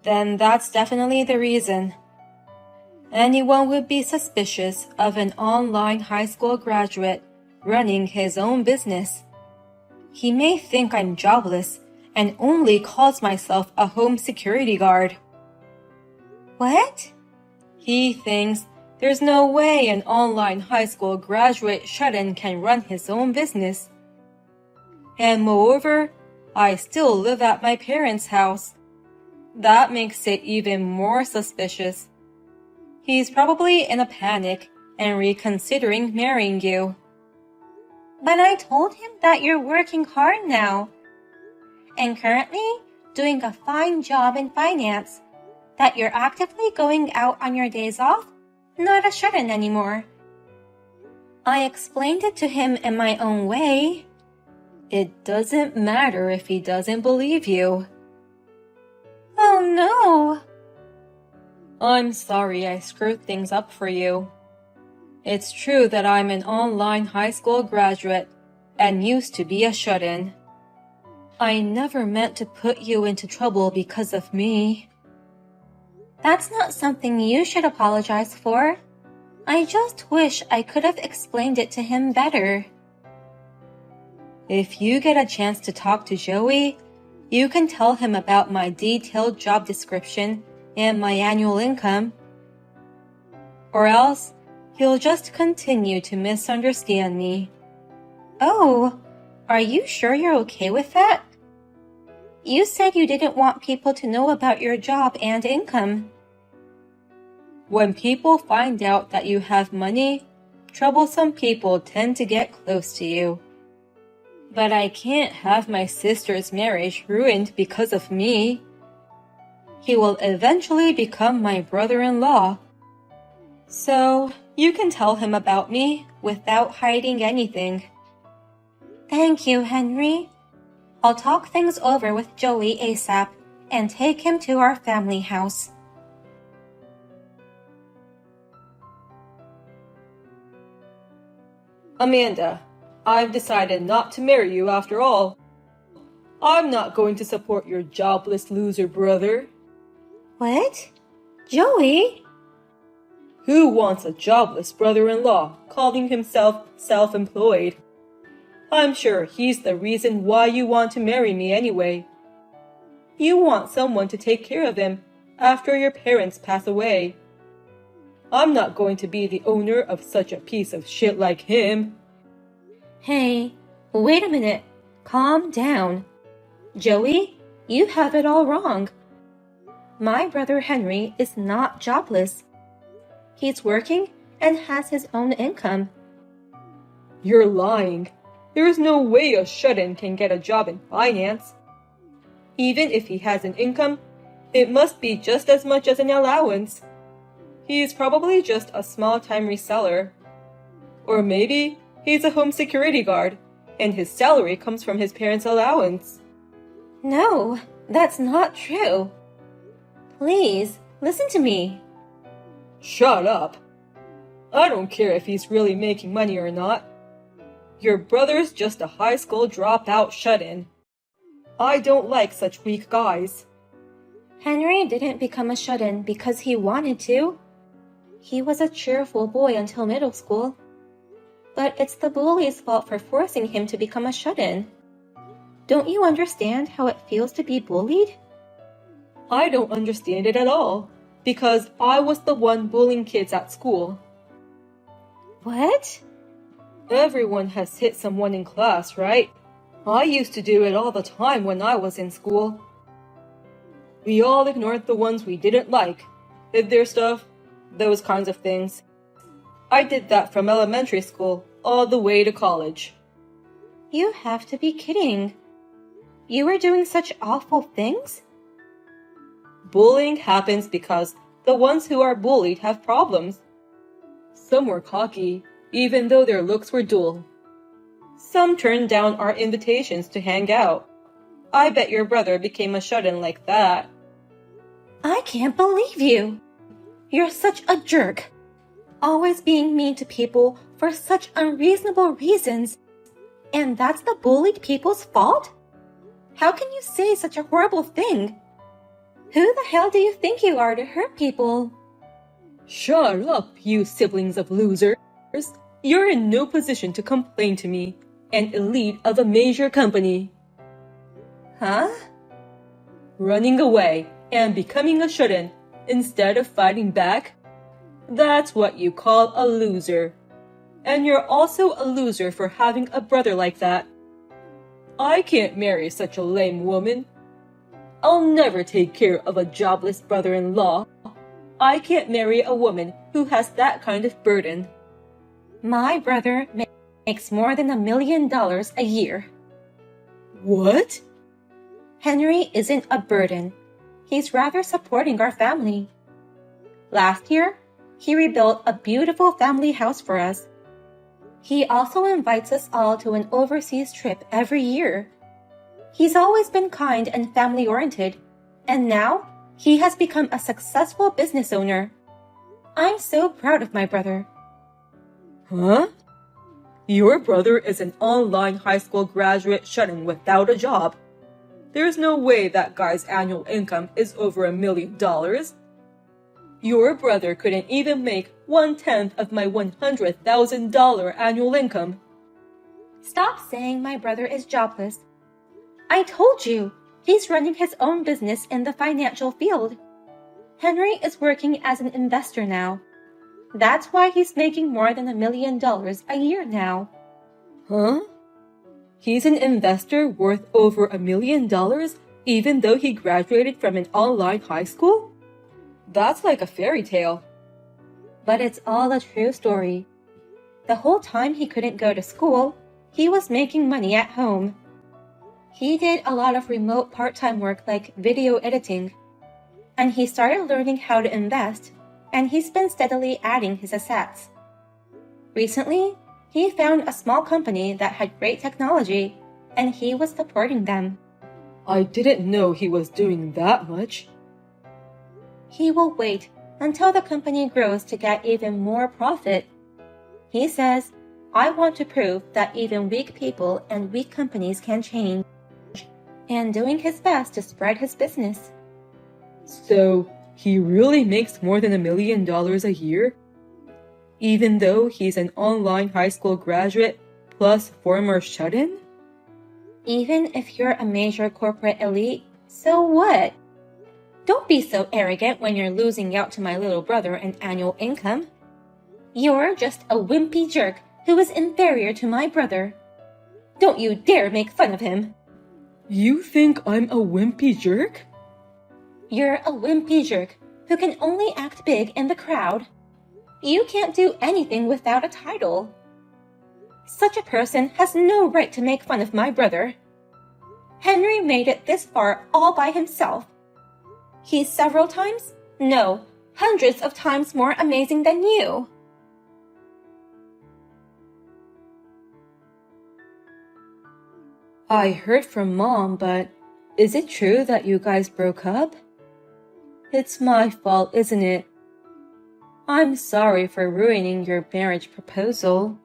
then that's definitely the reason. Anyone would be suspicious of an online high school graduate running his own business. He may think I'm jobless and only calls myself a home security guard. What? He thinks there's no way an online high school graduate shut-in can run his own business. And moreover, I still live at my parents' house. That makes it even more suspicious. He's probably in a panic and reconsidering marrying you. But I told him that you're working hard now and currently doing a fine job in finance, that you're actively going out on your days off, not a shut-in anymore. I explained it to him in my own way. It doesn't matter if he doesn't believe you. Oh no! I'm sorry I screwed things up for you. It's true that I'm an online high school graduate and used to be a shut-in. I never meant to put you into trouble because of me. That's not something you should apologize for. I just wish I could have explained it to him better. If you get a chance to talk to Joey, you can tell him about my detailed job description and my annual income. Or else, he'll just continue to misunderstand me. Oh, are you sure you're okay with that? You said you didn't want people to know about your job and income. When people find out that you have money, troublesome people tend to get close to you. But I can't have my sister's marriage ruined because of me. He will eventually become my brother-in-law. So, you can tell him about me without hiding anything. Thank you, Henry. I'll talk things over with Joey ASAP and take him to our family house. Amanda, I've decided not to marry you after all. I'm not going to support your jobless loser brother. What? Joey? Who wants a jobless brother-in-law calling himself self-employed? I'm sure he's the reason why you want to marry me anyway. You want someone to take care of him after your parents pass away. I'm not going to be the owner of such a piece of shit like him. Hey, wait a minute. Calm down. Joey, you have it all wrong. My brother Henry is not jobless. He's working and has his own income. You're lying. There is no way a shut-in can get a job in finance. Even if he has an income, it must be just as much as an allowance. He's probably just a small-time reseller. Or maybe he's a home security guard, and his salary comes from his parents' allowance. No, that's not true. Please, listen to me. Shut up. I don't care if he's really making money or not. Your brother's just a high school dropout shut-in. I don't like such weak guys. Henry didn't become a shut-in because he wanted to. He was a cheerful boy until middle school. But it's the bully's fault for forcing him to become a shut-in. Don't you understand how it feels to be bullied? I don't understand it at all, because I was the one bullying kids at school. What? Everyone has hit someone in class, right? I used to do it all the time when I was in school. We all ignored the ones we didn't like, hid their stuff, those kinds of things. I did that from elementary school all the way to college. You have to be kidding. You were doing such awful things? Bullying happens because the ones who are bullied have problems. Some were cocky, even though their looks were dull. Some turned down our invitations to hang out. I bet your brother became a shut-in like that. I can't believe you. You're such a jerk. Always being mean to people for such unreasonable reasons. And that's the bullied people's fault? How can you say such a horrible thing? Who the hell do you think you are to hurt people? Shut up, you siblings of losers. You're in no position to complain to me, an elite of a major company. Huh? Running away and becoming a shut-in instead of fighting back? That's what you call a loser. And you're also a loser for having a brother like that. I can't marry such a lame woman. I'll never take care of a jobless brother-in-law. I can't marry a woman who has that kind of burden. My brother makes more than $1 million a year. What? Henry isn't a burden. He's rather supporting our family. Last year, he rebuilt a beautiful family house for us. He also invites us all to an overseas trip every year. He's always been kind and family-oriented, and now he has become a successful business owner. I'm so proud of my brother. Huh? Your brother is an online high school graduate shut-in without a job. There's no way that guy's annual income is over $1 million. Your brother couldn't even make 1/10 of my $100,000 annual income. Stop saying my brother is jobless. I told you, he's running his own business in the financial field. Henry is working as an investor now. That's why he's making more than $1 million a year now. Huh? He's an investor worth over $1 million even though he graduated from an online high school? That's like a fairy tale. But it's all a true story. The whole time he couldn't go to school, he was making money at home. He did a lot of remote part-time work like video editing. And he started learning how to invest, and he's been steadily adding his assets. Recently, he found a small company that had great technology, and he was supporting them. I didn't know he was doing that much. He will wait until the company grows to get even more profit. He says, I want to prove that even weak people and weak companies can change, and doing his best to spread his business. So, he really makes more than $1 million a year? Even though he's an online high school graduate plus former shut-in? Even if you're a major corporate elite, so what? Don't be so arrogant when you're losing out to my little brother in annual income. You're just a wimpy jerk who is inferior to my brother. Don't you dare make fun of him. You think I'm a wimpy jerk? You're a wimpy jerk who can only act big in the crowd. You can't do anything without a title. Such a person has no right to make fun of my brother. Henry made it this far all by himself. He's several times, no, hundreds of times more amazing than you. I heard from Mom, but is it true that you guys broke up? It's my fault, isn't it? I'm sorry for ruining your marriage proposal.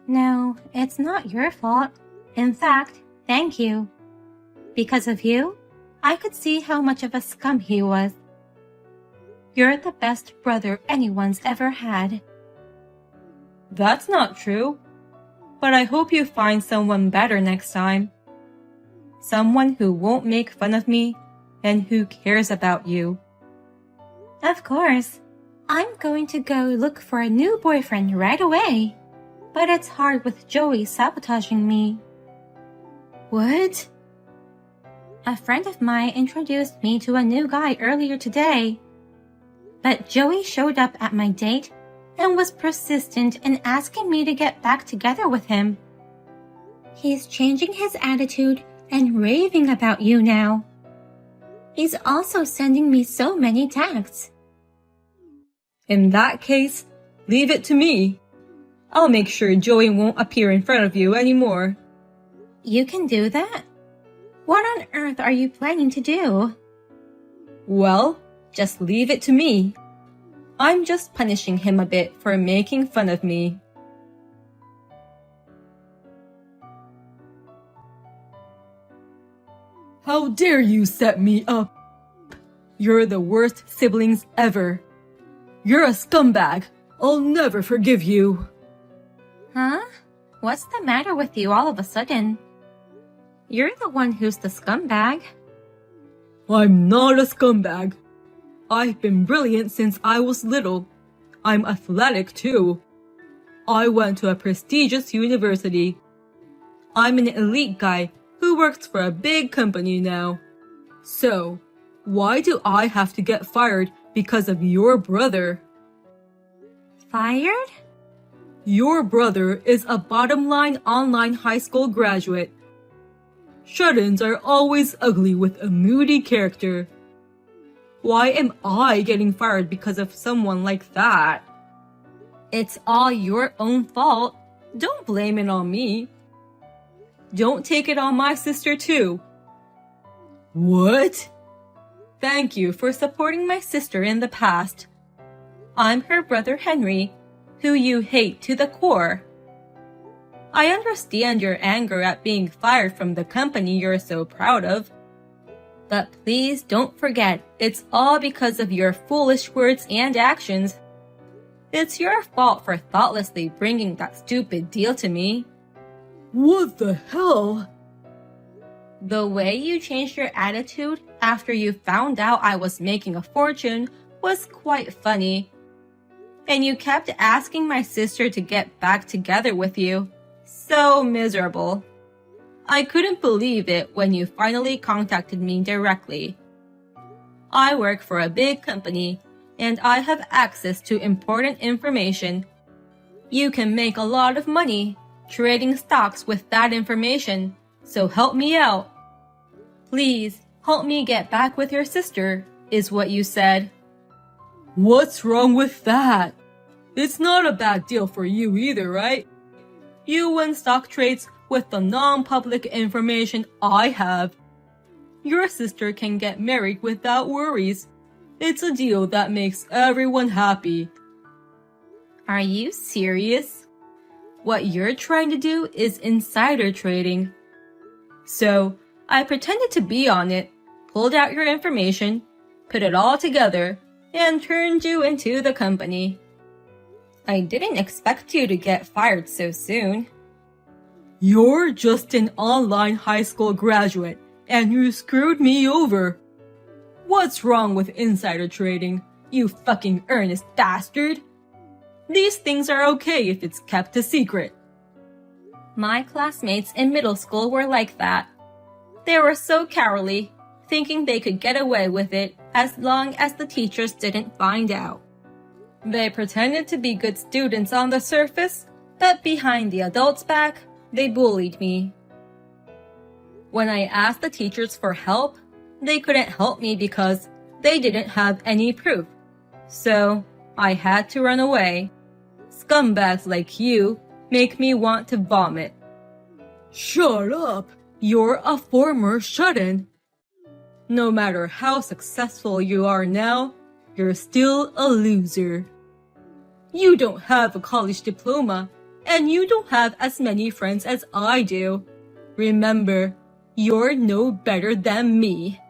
No, it's not your fault. In fact, thank you. Because of you, I could see how much of a scum he was. You're the best brother anyone's ever had. That's not true. But I hope you find someone better next time. Someone who won't make fun of me and who cares about you. Of course. I'm going to go look for a new boyfriend right away. But it's hard with Joey sabotaging me. What? A friend of mine introduced me to a new guy earlier today. But Joey showed up at my date and was persistent in asking me to get back together with him. He's changing his attitude and raving about you now. He's also sending me so many texts. In that case, leave it to me. I'll make sure Joey won't appear in front of you anymore. You can do that? What on earth are you planning to do? Well, just leave it to me. I'm just punishing him a bit for making fun of me. How dare you set me up? You're the worst siblings ever. You're a scumbag. I'll never forgive you. Huh? What's the matter with you all of a sudden? You're the one who's the scumbag. I'm not a scumbag. I've been brilliant since I was little. I'm athletic too. I went to a prestigious university. I'm an elite guy who works for a big company now. So, why do I have to get fired because of your brother? Fired? Your brother is a bottom-line online high school graduate. Shut-ins are always ugly with a moody character. Why am I getting fired because of someone like that? It's all your own fault. Don't blame it on me. Don't take it on my sister too. What? Thank you for supporting my sister in the past. I'm her brother Henry, who you hate to the core. I understand your anger at being fired from the company you're so proud of. But please don't forget, it's all because of your foolish words and actions. It's your fault for thoughtlessly bringing that stupid deal to me. What the hell? The way you changed your attitude after you found out I was making a fortune was quite funny. And you kept asking my sister to get back together with you. So miserable. I couldn't believe it when you finally contacted me directly. I work for a big company, and I have access to important information. You can make a lot of money trading stocks with that information, so help me out. Please, help me get back with your sister, is what you said. What's wrong with that? It's not a bad deal for you either, right? You win stock trades with the non-public information I have. Your sister can get married without worries. It's a deal that makes everyone happy. Are you serious? What you're trying to do is insider trading. So, I pretended to be on it, pulled out your information, put it all together, and turned you into the company. I didn't expect you to get fired so soon. You're just an online high school graduate, and you screwed me over. What's wrong with insider trading, you fucking earnest bastard? These things are okay if it's kept a secret. My classmates in middle school were like that. They were so cowardly, thinking they could get away with it as long as the teachers didn't find out. They pretended to be good students on the surface, but behind the adults' back, they bullied me. When I asked the teachers for help, they couldn't help me because they didn't have any proof. So, I had to run away. Scumbags like you make me want to vomit. Shut up! You're a former shut-in. No matter how successful you are now, you're still a loser. You don't have a college diploma, and you don't have as many friends as I do. Remember, you're no better than me.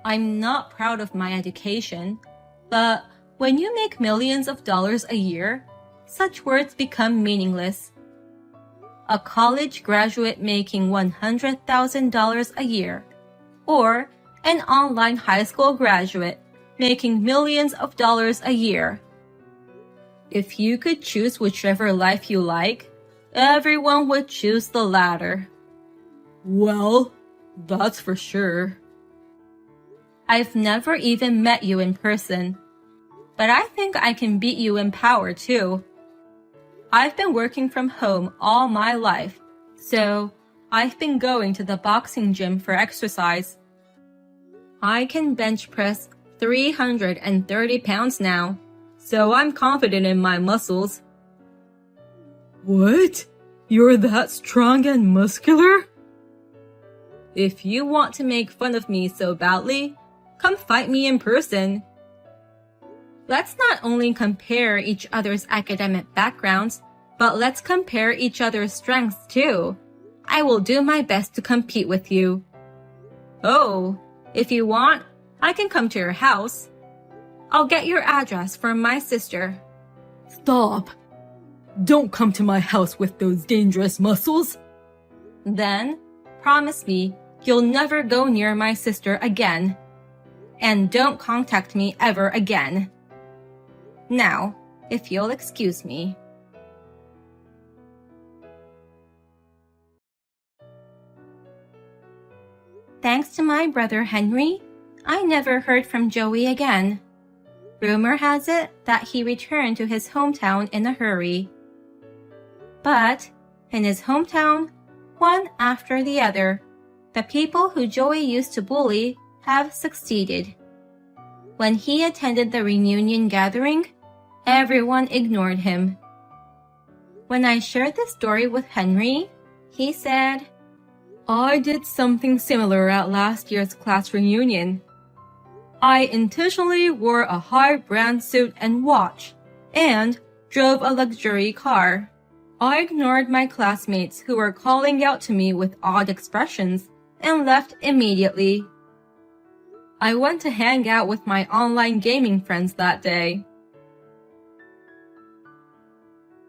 I'm not proud of my education, but when you make millions of dollars a year, such words become meaningless. A college graduate making $100,000 a year, or an online high school graduate making millions of dollars a year. If you could choose whichever life you like, everyone would choose the latter. Well, that's for sure. I've never even met you in person, but I think I can beat you in power too. I've been working from home all my life, so I've been going to the boxing gym for exercise. I can bench press 330 pounds now, so I'm confident in my muscles. What? You're that strong and muscular? If you want to make fun of me so badly, come fight me in person. Let's not only compare each other's academic backgrounds, but let's compare each other's strengths too. I will do my best to compete with you. Oh, if you want, I can come to your house. I'll get your address from my sister. Stop. Don't come to my house with those dangerous muscles. Then, promise me you'll never go near my sister again. And don't contact me ever again. Now, if you'll excuse me. Thanks to my brother Henry, I never heard from Joey again. Rumor has it that he returned to his hometown in a hurry. But, in his hometown, one after the other, the people who Joey used to bully have succeeded. When he attended the reunion gathering, everyone ignored him. When I shared the story with Henry, he said, I did something similar at last year's class reunion. I intentionally wore a high-brand suit and watch, and drove a luxury car. I ignored my classmates who were calling out to me with odd expressions and left immediately. I went to hang out with my online gaming friends that day.